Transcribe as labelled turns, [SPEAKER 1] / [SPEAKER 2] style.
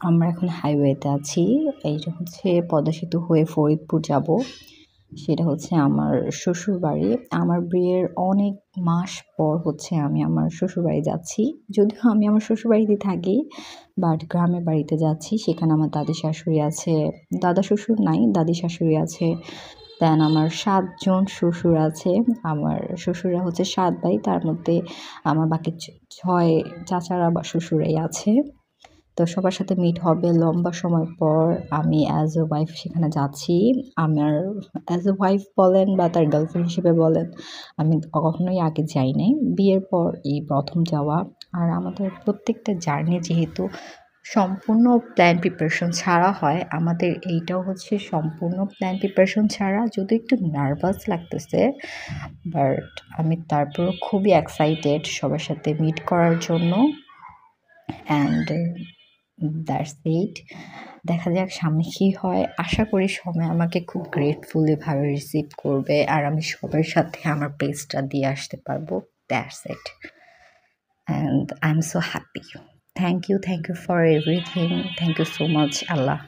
[SPEAKER 1] আমরা এখন হাইওয়েতে আছি। এইটা হচ্ছে পদ্মা সেতু হয়ে ফরিদপুর যাব। সেটা হচ্ছে আমার শ্বশুরবাড়ি। আমার বিয়ের অনেক মাস পর হচ্ছে আমি আমার শ্বশুরবাড়ি যাচ্ছি। যদিও আমি আমার শ্বশুরবাড়িতে থাকি, বাট গ্রামের বাড়িতে যাচ্ছি। সেখানে আমার দাদি শাশুড়ি আছে। দাদা শ্বশুর নাই, দাদি শাশুড়ি আছে। দেন আমার ৭ জন শ্বশুর আছে। আমার শ্বশুররা হচ্ছে ৭ ভাই। তার মধ্যে আমার বাকি ৬ চাচারা বা শ্বশুরাই আছে। তো সবার সাথে মিট হবে লম্বা সময় পর। আমি অ্যাজ এ ওয়াইফ সেখানে যাচ্ছি। আমার অ্যাজ এ ওয়াইফ বলেন বা তার গার্লফ্রেন্ড হিসেবে বলেন, আমি কখনোই আগে যাই নাই। বিয়ের পর এই ১ম যাওয়া। আর আমাদের প্রত্যেকটা জার্নি যেহেতু সম্পূর্ণ প্ল্যান প্রিপারেশন ছাড়া হয়, আমাদের এইটাও হচ্ছে সম্পূর্ণ প্ল্যান প্রিপারেশন ছাড়া। যদিও একটু নার্ভাস লাগতেছে, বাট আমি তারপরেও খুবই এক্সাইটেড সবার সাথে মিট করার জন্য। And that's it. দেখা যাক সামনে কী হয়। আশা করি সবাই আমাকে খুব গ্রেটফুলি ভাবে রিসিভ করবে আর আমি সবার সাথে আমার পেজটা দিয়ে আসতে পারবো। That's it. And I am so happy. Thank you for everything. Thank you so much. Allah.